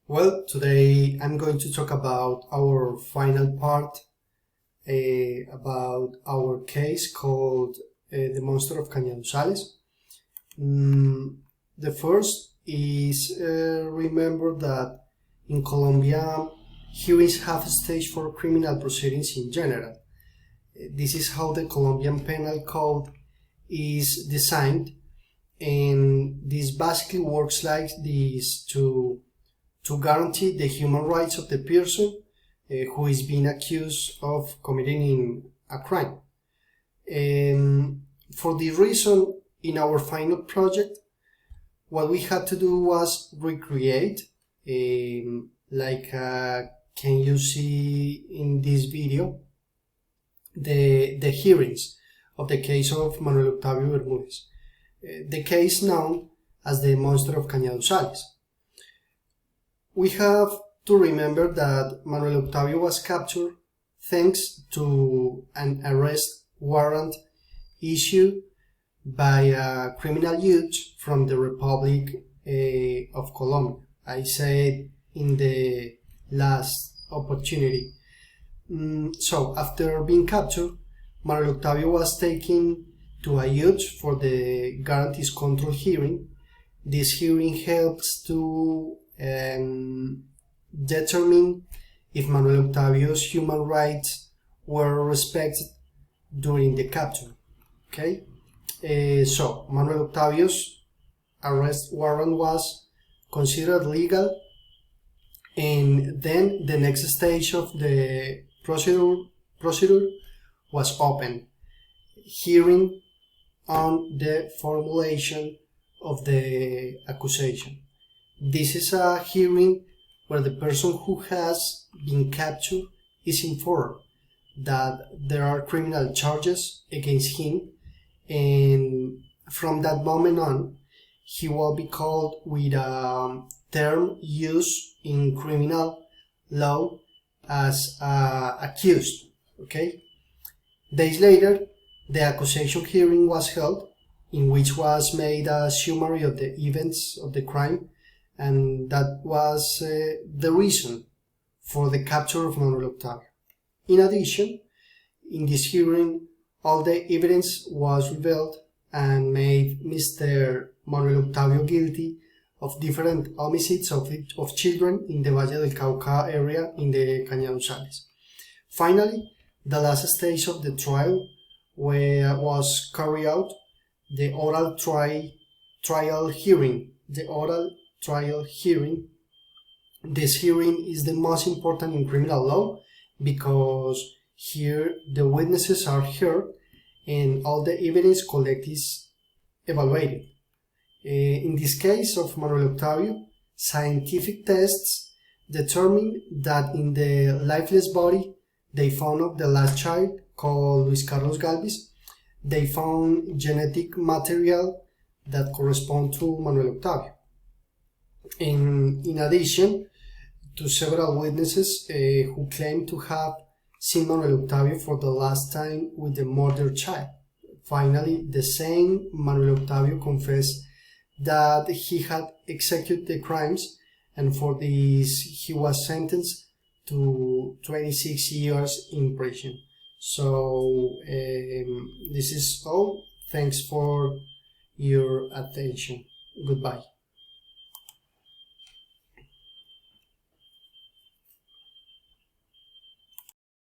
Well, today I'm going to talk about our final part about our case called the monster of Cañaduzales. The first is remember that in Colombia hearings have a stage for criminal proceedings in general. This is how the Colombian Penal Code is designed, and this basically works like this to guarantee the human rights of the person who is being accused of committing a crime. For this reason, in our final project, what we had to do was recreate, can you see in this video, the hearings of the case of Manuel Octavio Bermúdez, the case known as the monster of Cañaduzales. We have to remember that Manuel Octavio was captured thanks to an arrest warrant issued by a criminal youth from the Republic of Colombia. I said in the last opportunity. So after being captured, Manuel Octavio was taken to a youth for the guarantees control hearing. This hearing helps to determine if Manuel Octavio's human rights were respected during the capture. Okay, so Manuel Octavio's arrest warrant was considered legal, and then the next stage of the procedure was opened, hearing on the formulation of the accusation. This is a hearing where the person who has been captured is informed that there are criminal charges against him, and from that moment on, he will be called with a term used in criminal law as accused. Okay. Days later, the accusation hearing was held, in which was made a summary of the events of the crime, and that was the reason for the capture of Manuel Octavio. In addition, in this hearing, all the evidence was revealed and made Mr. Manuel Octavio guilty of different homicides of children in the Valle del Cauca area in the Cañaduzales. Finally, the last stage of the trial was carried out, the oral trial hearing. This hearing is the most important in criminal law because here the witnesses are heard and all the evidence collected is evaluated. In this case of Manuel Octavio, scientific tests determined that in the lifeless body they found of the last child, called Luis Carlos Galvis, they found genetic material that correspond to Manuel Octavio. In addition to several witnesses who claim to have seen Manuel Octavio for the last time with the murdered child. Finally, the same Manuel Octavio confessed that he had executed the crimes, and for this he was sentenced to 26 years in prison. So this is all. Thanks for your attention. Goodbye.